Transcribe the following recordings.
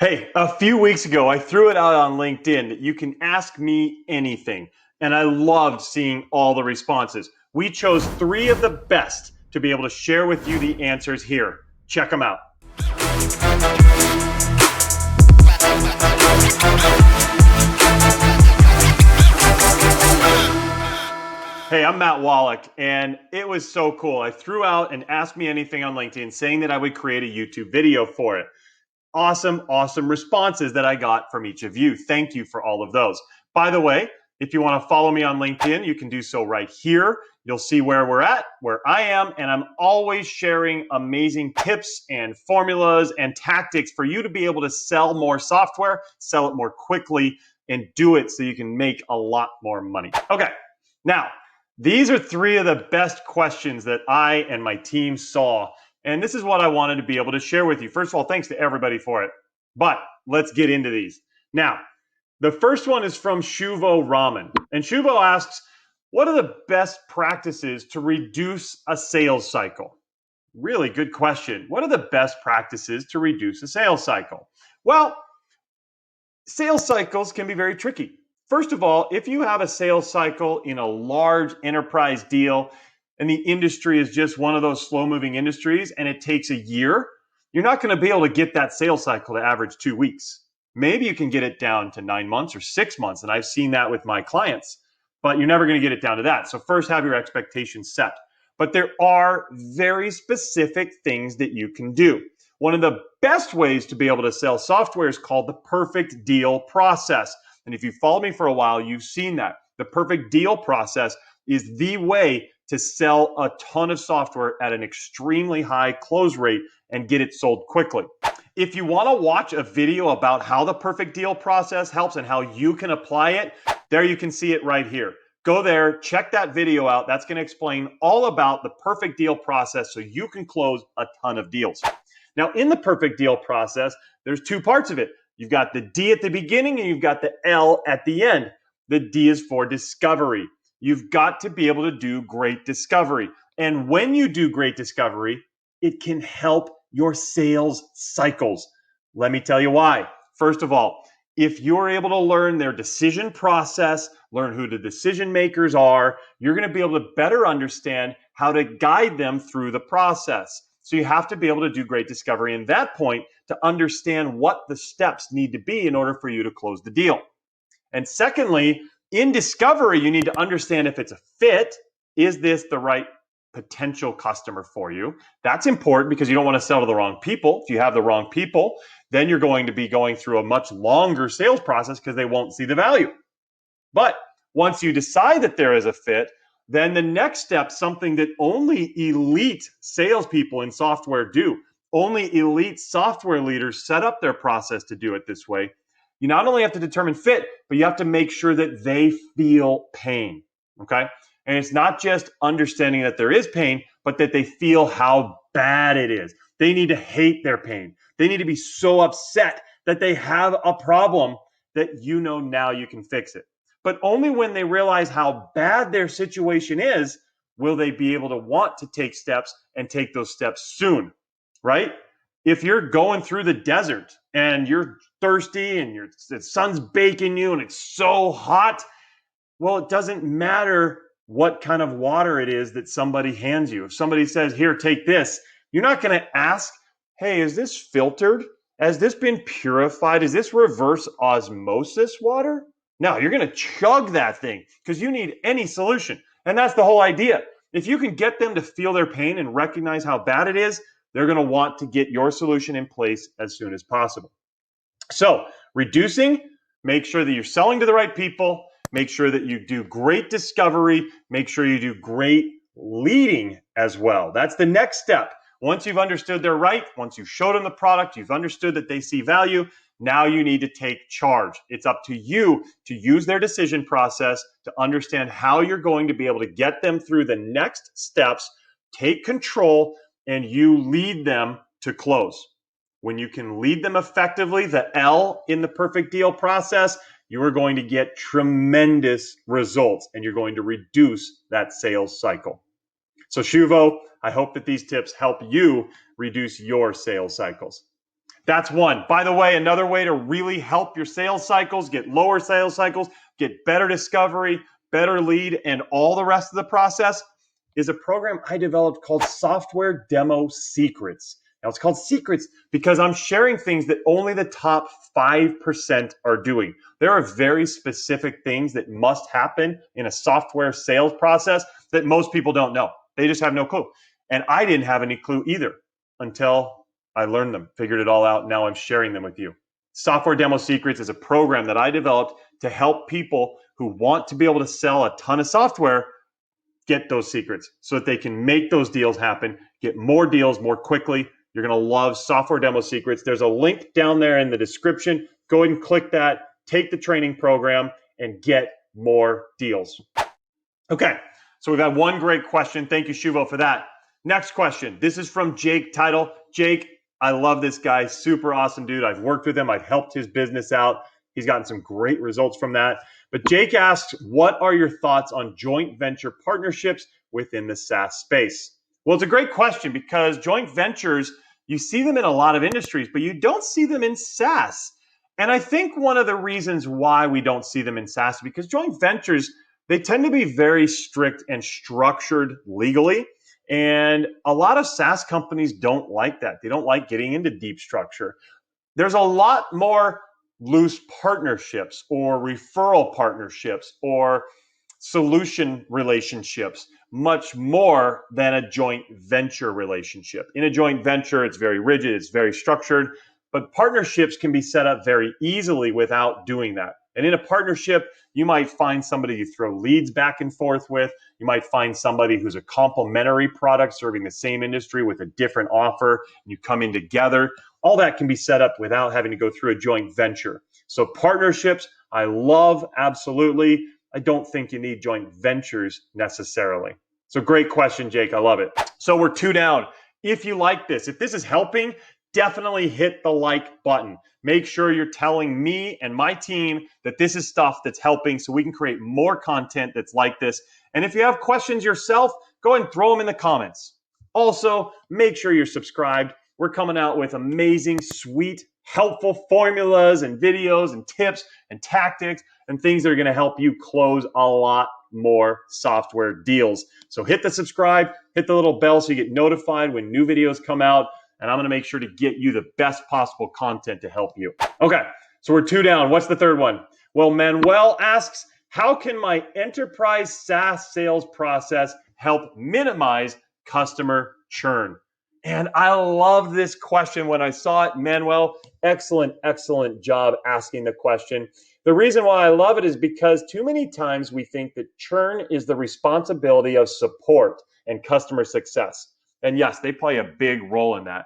Hey, a few weeks ago, I threw it out on LinkedIn that you can ask me anything, and I loved seeing all the responses. We chose three of the best to be able to share with you the answers here. Check them out. Hey, I'm Matt Wolach, and it was so cool. I threw out an Ask Me Anything on LinkedIn saying that I would create a YouTube video for it. Awesome responses that I got from each of you. Thank you for all of those. By the way, if you want to follow me on LinkedIn, you can do so right here. You'll see where we're at, where I am, and I'm always sharing amazing tips and formulas and tactics for you to be able to sell more software, sell it more quickly, and do it so you can make a lot more money. Okay, now, these are three of the best questions that I and my team saw. And this is what I wanted to be able to share with you. First of all, thanks to everybody for it. But let's get into these. Now, the first one is from Shuvo Raman. And Shuvo asks, what are the best practices to reduce a sales cycle? Really good question. What are the best practices to reduce a sales cycle? Well, sales cycles can be very tricky. First of all, if you have a sales cycle in a large enterprise deal, and the industry is just one of those slow-moving industries and it takes a year, you're not going to be able to get that sales cycle to average 2 weeks. Maybe you can get it down to 9 months or 6 months, and I've seen that with my clients, but you're never going to get it down to that. So first, have your expectations set. But there are very specific things that you can do. One of the best ways to be able to sell software is called the perfect deal process. And if you followed me for a while, you've seen that. The perfect deal process is the way to sell a ton of software at an extremely high close rate and get it sold quickly. If you want to watch a video about how the perfect deal process helps and how you can apply it, there you can see it right here. Go there, check that video out. That's going to explain all about the perfect deal process so you can close a ton of deals. Now, in the perfect deal process, there's two parts of it. You've got the D at the beginning and you've got the L at the end. The D is for discovery. You've got to be able to do great discovery. And when you do great discovery, it can help your sales cycles. Let me tell you why. First of all, if you're able to learn their decision process, learn who the decision makers are, you're going to be able to better understand how to guide them through the process. So you have to be able to do great discovery in that point to understand what the steps need to be in order for you to close the deal. And secondly, in discovery, you need to understand if it's a fit. Is this the right potential customer for you? That's important because you don't want to sell to the wrong people. If you have the wrong people, then you're going to be going through a much longer sales process because they won't see the value. But once you decide that there is a fit, then the next step, something that only elite salespeople in software do, only elite software leaders set up their process to do it this way. You not only have to determine fit, but you have to make sure that they feel pain, okay? And it's not just understanding that there is pain, but that they feel how bad it is. They need to hate their pain. They need to be so upset that they have a problem that you know now you can fix it. But only when they realize how bad their situation is, will they be able to want to take steps and take those steps soon, right? If you're going through the desert and you're thirsty and the sun's baking you and it's so hot, well, it doesn't matter what kind of water it is that somebody hands you. If somebody says, here, take this, you're not going to ask, hey, is this filtered? Has this been purified? Is this reverse osmosis water? No, you're going to chug that thing because you need any solution. And that's the whole idea. If you can get them to feel their pain and recognize how bad it is, they're going to want to get your solution in place as soon as possible. So reducing, make sure that you're selling to the right people, make sure that you do great discovery, make sure you do great leading as well. That's the next step. Once you've understood they're right, once you've showed them the product, you've understood that they see value, now you need to take charge. It's up to you to use their decision process to understand how you're going to be able to get them through the next steps, take control, and you lead them to close. When you can lead them effectively, the L in the perfect deal process, you are going to get tremendous results and you're going to reduce that sales cycle. So Shuvo, I hope that these tips help you reduce your sales cycles. That's one. By the way, another way to really help your sales cycles, get lower sales cycles, get better discovery, better lead, and all the rest of the process is a program I developed called Software Demo Secrets. Now, it's called Secrets because I'm sharing things that only the top 5% are doing. There are very specific things that must happen in a software sales process that most people don't know. They just have no clue. And I didn't have any clue either until I learned them, figured it all out. Now I'm sharing them with you. Software Demo Secrets is a program that I developed to help people who want to be able to sell a ton of software get those secrets so that they can make those deals happen, get more deals more quickly. You're going to love Software Demo Secrets. There's a link down there in the description. Go ahead and click that, take the training program, and get more deals. Okay, so we've had one great question. Thank you, Shuvo, for that. Next question. This is from Jake Title. Jake, I love this guy. Super awesome dude. I've worked with him. I've helped his business out. He's gotten some great results from that. But Jake asks, what are your thoughts on joint venture partnerships within the SaaS space? Well, it's a great question because joint ventures, you see them in a lot of industries, but you don't see them in SaaS. And I think one of the reasons why we don't see them in SaaS is because joint ventures, they tend to be very strict and structured legally. And a lot of SaaS companies don't like that. They don't like getting into deep structure. There's a lot more loose partnerships or referral partnerships or solution relationships, much more than a joint venture relationship. In a joint venture, it's very rigid, it's very structured, but partnerships can be set up very easily without doing that. And in a partnership, you might find somebody you throw leads back and forth with. You might find somebody who's a complementary product serving the same industry with a different offer, and you come in together. All that can be set up without having to go through a joint venture. So partnerships, I love, absolutely. I don't think you need joint ventures necessarily. So great question, Jake. I love it. So we're 2 down. If you like this, if this is helping, definitely hit the like button. Make sure you're telling me and my team that this is stuff that's helping so we can create more content that's like this. And if you have questions yourself, go ahead and throw them in the comments. Also, make sure you're subscribed. We're coming out with amazing, sweet, helpful formulas and videos and tips and tactics and things that are going to help you close a lot more software deals. So hit the subscribe, hit the little bell so you get notified when new videos come out. And I'm going to make sure to get you the best possible content to help you. Okay, so we're 2 down. What's the third one? Well, Manuel asks, how can my enterprise SaaS sales process help minimize customer churn? And I love this question when I saw it. Manuel, excellent, excellent job asking the question. The reason why I love it is because too many times we think that churn is the responsibility of support and customer success. And yes, they play a big role in that.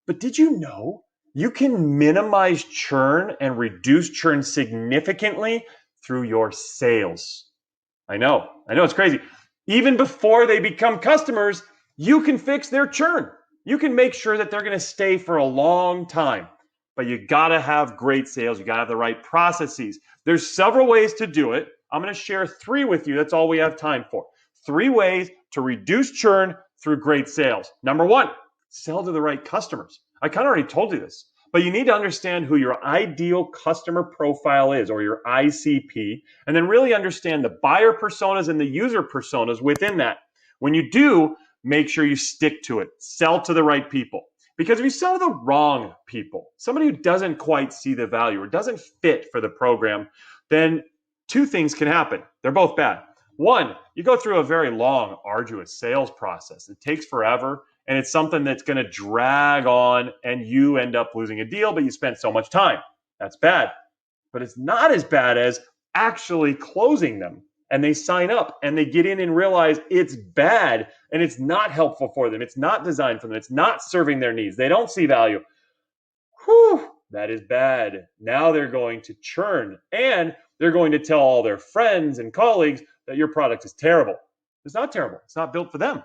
But did you know you can minimize churn and reduce churn significantly through your sales? I know, it's crazy. Even before they become customers, you can fix their churn. You can make sure that they're going to stay for a long time. But you got to have great sales. You got to have the right processes. There's several ways to do it. I'm going to share 3 with you. That's all we have time for. 3 ways to reduce churn through great sales. Number 1, sell to the right customers. I kind of already told you this, but you need to understand who your ideal customer profile is, or your ICP, and then really understand the buyer personas and the user personas within that. When you do, make sure you stick to it. Sell to the right people. Because if you sell to the wrong people, somebody who doesn't quite see the value or doesn't fit for the program, then 2 things can happen. They're both bad. 1, you go through a very long, arduous sales process. It takes forever, and it's something that's going to drag on, and you end up losing a deal, but you spent so much time. That's bad. But it's not as bad as actually closing them, and they sign up, and they get in and realize it's bad, and it's not helpful for them. It's not designed for them. It's not serving their needs. They don't see value. Whew, that is bad. Now they're going to churn, and they're going to tell all their friends and colleagues that your product is terrible. It's not terrible. It's not built for them.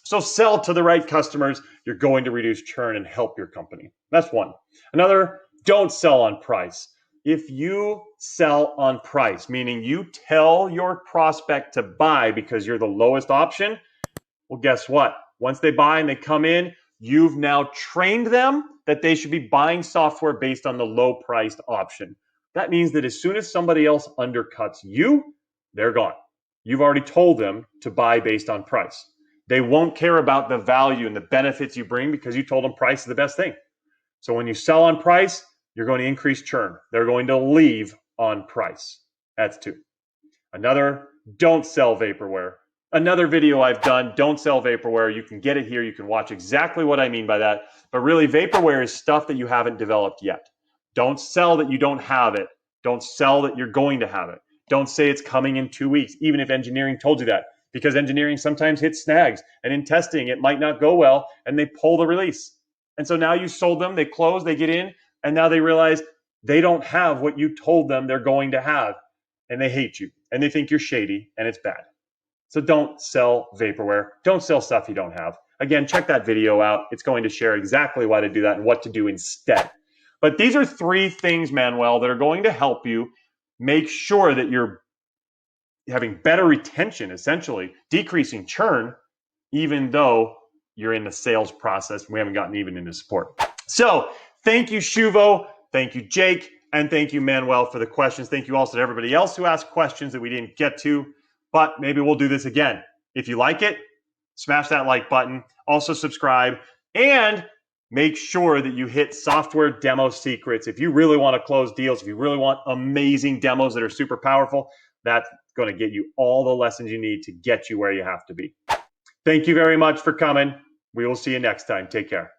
So sell to the right customers. You're going to reduce churn and help your company. That's 1. Another, don't sell on price. If you sell on price, meaning you tell your prospect to buy because you're the lowest option, well, guess what? Once they buy and they come in, you've now trained them that they should be buying software based on the low priced option. That means that as soon as somebody else undercuts you, they're gone. You've already told them to buy based on price. They won't care about the value and the benefits you bring because you told them price is the best thing. So when you sell on price, you're going to increase churn. They're going to leave on price. That's 2. Another, don't sell vaporware. Another video I've done, don't sell vaporware. You can get it here. You can watch exactly what I mean by that. But really, vaporware is stuff that you haven't developed yet. Don't sell that you don't have it. Don't sell that you're going to have it. Don't say it's coming in 2 weeks, even if engineering told you that, because engineering sometimes hits snags, and in testing, it might not go well, and they pull the release. And so now you sold them, they close, they get in, and now they realize they don't have what you told them they're going to have, and they hate you, and they think you're shady, and it's bad. So don't sell vaporware. Don't sell stuff you don't have. Again, check that video out. It's going to share exactly why to do that and what to do instead. But these are 3 things, Manuel, that are going to help you make sure that you're having better retention, essentially, decreasing churn, even though you're in the sales process. We haven't gotten even into support. So thank you, Shuvo. Thank you, Jake. And thank you, Manuel, for the questions. Thank you also to everybody else who asked questions that we didn't get to. But maybe we'll do this again. If you like it, smash that like button. Also subscribe. And make sure that you hit software demo secrets. If you really want to close deals, if you really want amazing demos that are super powerful, that's going to get you all the lessons you need to get you where you have to be. Thank you very much for coming. We will see you next time. Take care.